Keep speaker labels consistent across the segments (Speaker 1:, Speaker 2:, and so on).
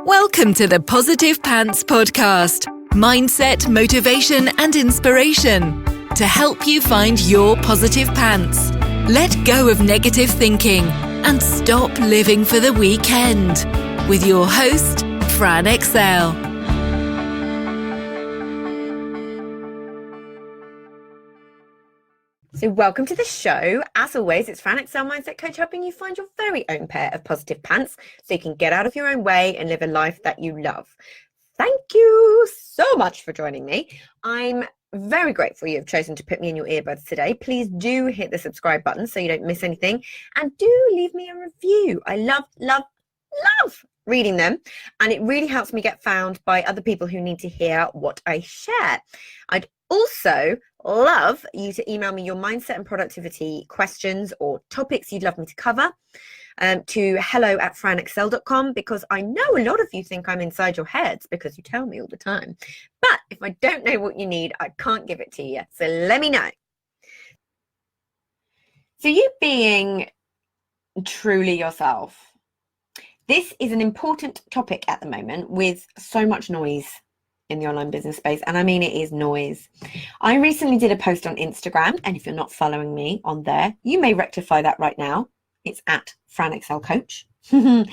Speaker 1: Welcome to the Positive Pants Podcast. Mindset, motivation, and inspiration to help you find your positive pants. Let go of negative thinking and stop living for the weekend. With your host, Fran Excel.
Speaker 2: So welcome to the show. As always, it's Fran Excel Mindset Coach, helping you find your very own pair of positive pants so you can get out of your own way and live a life that you love. Thank you so much for joining me. I'm very grateful you've chosen to put me in your earbuds today. Please do hit the subscribe button so you don't miss anything, and do leave me a review. I love reading them, and it really helps me get found by other people who need to hear what I share. I'd also love you to email me your mindset and productivity questions or topics you'd love me to cover to hello@franexcel.com, because I know a lot of you think I'm inside your heads because you tell me all the time. But if I don't know what you need, I can't give it to you. So let me know. So you being truly yourself. This is an important topic at the moment with so much noise in the online business space, and I mean it is noise. I recently did a post on Instagram, and if you're not following me on there, you may rectify that right now. It's at Fran Excel Coach. And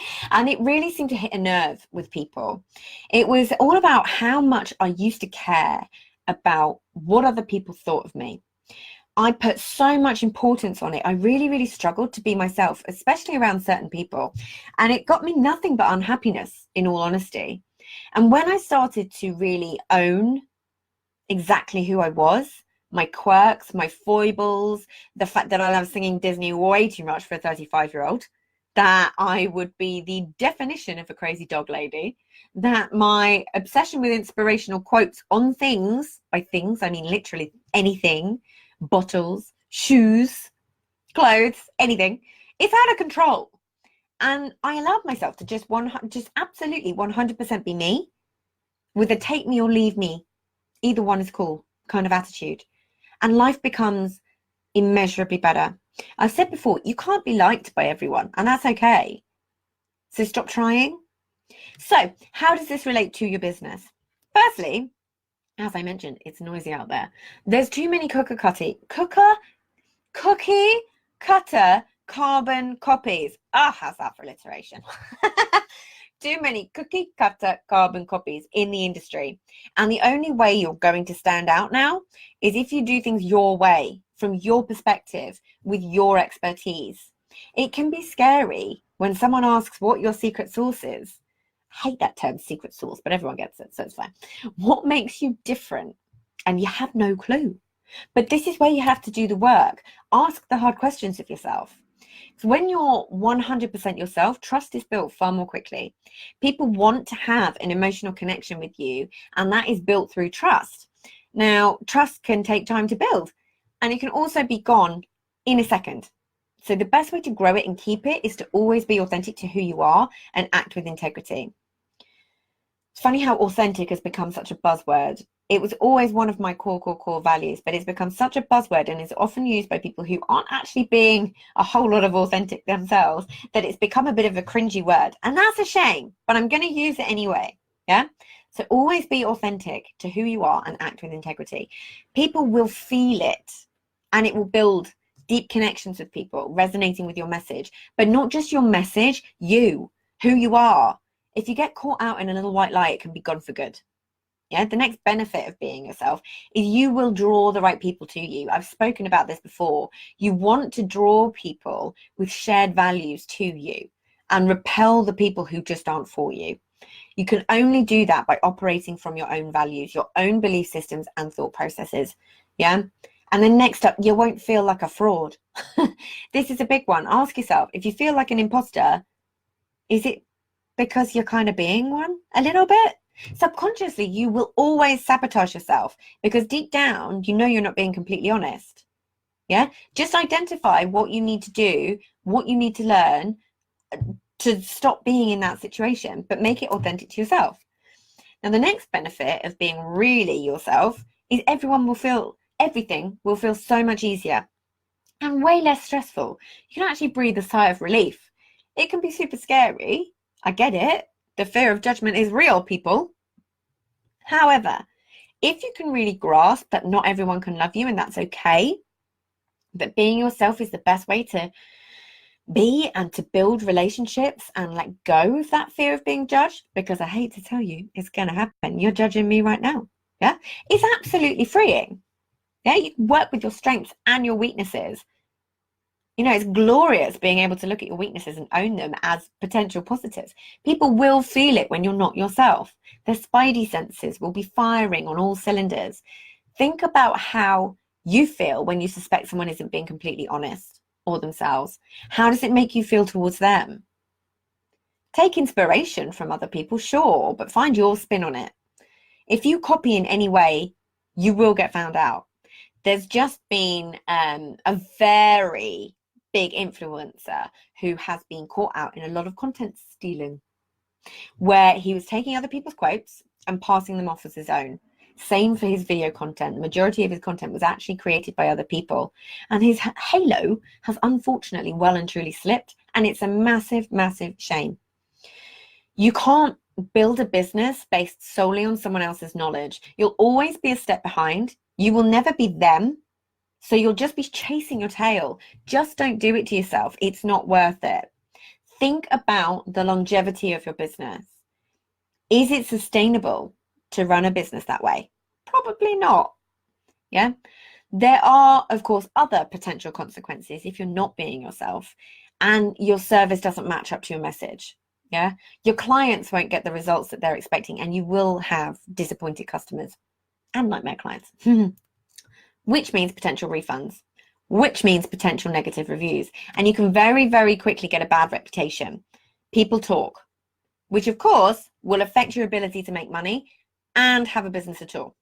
Speaker 2: it really seemed to hit a nerve with people. It was all about how much I used to care about what other people thought of me. I put so much importance on it. I really struggled to be myself, especially around certain people. And it got me nothing but unhappiness, in all honesty. And when I started to really own exactly who I was, my quirks, my foibles, the fact that I love singing Disney way too much for a 35-year-old, that I would be the definition of a crazy dog lady, that my obsession with inspirational quotes on things, by things, I mean literally anything, bottles, shoes, clothes, anything, it's out of control. And I allowed myself to just absolutely 100% be me, with a take me or leave me, either one is cool kind of attitude. And life becomes immeasurably better. I've said before, you can't be liked by everyone, and that's okay. So stop trying. So how does this relate to your business? Firstly, as I mentioned, it's noisy out there. There's too many cookie cutter carbon copies. How's that for alliteration? Too many cookie cutter carbon copies in the industry. And the only way you're going to stand out now is if you do things your way, from your perspective, with your expertise. It can be scary when someone asks what your secret sauce is. I hate that term, secret sauce, but everyone gets it, so it's fine. What makes you different? And you have no clue. But this is where you have to do the work. Ask the hard questions of yourself. So when you're 100% yourself, trust is built far more quickly. People want to have an emotional connection with you, and that is built through trust. Now, trust can take time to build, and it can also be gone in a second. So the best way to grow it and keep it is to always be authentic to who you are and act with integrity. It's funny how authentic has become such a buzzword. It was always one of my core values, but it's become such a buzzword and is often used by people who aren't actually being a whole lot of authentic themselves, that it's become a bit of a cringy word. And that's a shame, but I'm going to use it anyway. Yeah. So always be authentic to who you are and act with integrity. People will feel it, and it will build deep connections with people, resonating with your message, but not just your message, who you are. If you get caught out in a little white lie, it can be gone for good. Yeah, the next benefit of being yourself is you will draw the right people to you. I've spoken about this before. You want to draw people with shared values to you and repel the people who just aren't for you. You can only do that by operating from your own values, your own belief systems and thought processes. Yeah. And then next up, you won't feel like a fraud. This is a big one. Ask yourself, if you feel like an imposter, is it because you're kind of being one a little bit? Subconsciously, you will always sabotage yourself because deep down, you know you're not being completely honest. Yeah, just identify what you need to do, what you need to learn to stop being in that situation, but make it authentic to yourself. Now, the next benefit of being really yourself is everything will feel so much easier and way less stressful. You can actually breathe a sigh of relief. It can be super scary. I get it. The fear of judgment is real, people. However, if you can really grasp that not everyone can love you and that's okay, that being yourself is the best way to be and to build relationships and let go of that fear of being judged, because I hate to tell you, it's going to happen. You're judging me right now. Yeah, it's absolutely freeing. Yeah, you can work with your strengths and your weaknesses. You know, it's glorious being able to look at your weaknesses and own them as potential positives. People will feel it when you're not yourself. Their spidey senses will be firing on all cylinders. Think about how you feel when you suspect someone isn't being completely honest or themselves. How does it make you feel towards them? Take inspiration from other people, sure, but find your spin on it. If you copy in any way, you will get found out. There's just been a very big influencer who has been caught out in a lot of content stealing, where he was taking other people's quotes and passing them off as his own. Same for his video content. The majority of his content was actually created by other people, and his halo has unfortunately well and truly slipped, and it's a massive, massive shame. You can't build a business based solely on someone else's knowledge. You'll always be a step behind. You will never be them. So you'll just be chasing your tail. Just don't do it to yourself. It's not worth it. Think about the longevity of your business. Is it sustainable to run a business that way? Probably not. Yeah. There are, of course, other potential consequences if you're not being yourself and your service doesn't match up to your message. Yeah. Your clients won't get the results that they're expecting, and you will have disappointed customers and nightmare clients. Which means potential refunds, which means potential negative reviews. And you can very, very quickly get a bad reputation. People talk, which of course will affect your ability to make money and have a business at all.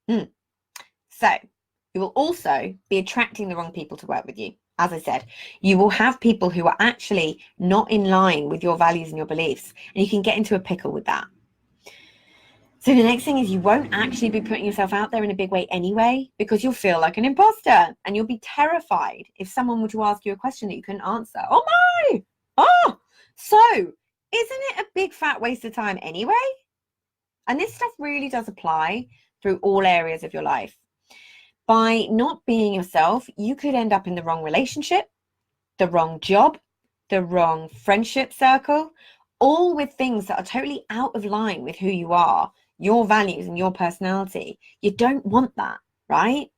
Speaker 2: So you will also be attracting the wrong people to work with you. As I said, you will have people who are actually not in line with your values and your beliefs, and you can get into a pickle with that. So the next thing is you won't actually be putting yourself out there in a big way anyway, because you'll feel like an imposter and you'll be terrified if someone were to ask you a question that you couldn't answer. Oh my! Oh! So isn't it a big fat waste of time anyway? And this stuff really does apply through all areas of your life. By not being yourself, you could end up in the wrong relationship, the wrong job, the wrong friendship circle, all with things that are totally out of line with who you are, your values and your personality. You don't want that, right?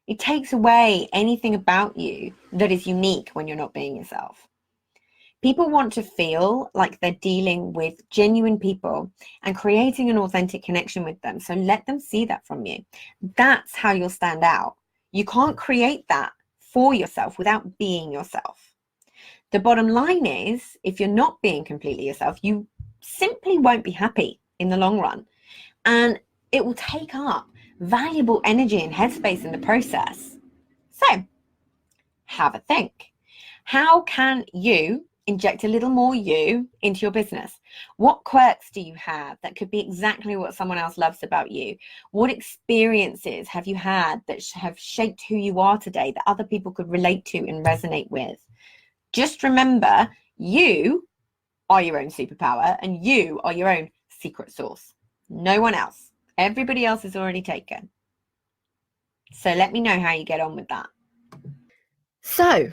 Speaker 2: It takes away anything about you that is unique when you're not being yourself. People want to feel like they're dealing with genuine people and creating an authentic connection with them. So let them see that from you. That's how you'll stand out. You can't create that for yourself without being yourself. The bottom line is, if you're not being completely yourself, you simply won't be happy in the long run. And it will take up valuable energy and headspace in the process. So have a think. How can you inject a little more you into your business? What quirks do you have that could be exactly what someone else loves about you? What experiences have you had that have shaped who you are today that other people could relate to and resonate with? Just remember, you are your own superpower and you are your own secret sauce. No one else. Everybody else is already taken. So let me know how you get on with that. So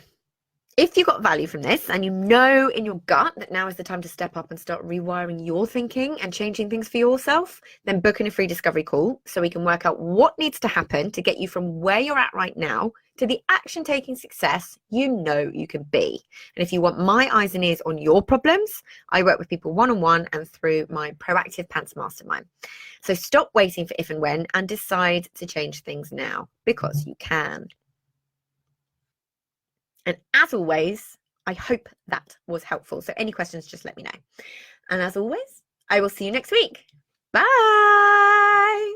Speaker 2: if you got value from this and you know in your gut that now is the time to step up and start rewiring your thinking and changing things for yourself, then book in a free discovery call so we can work out what needs to happen to get you from where you're at right now to the action-taking success you know you can be. And if you want my eyes and ears on your problems, I work with people one-on-one and through my Proactive Pants Mastermind. So stop waiting for if and when and decide to change things now, because you can. And as always, I hope that was helpful. So any questions, just let me know. And as always, I will see you next week. Bye.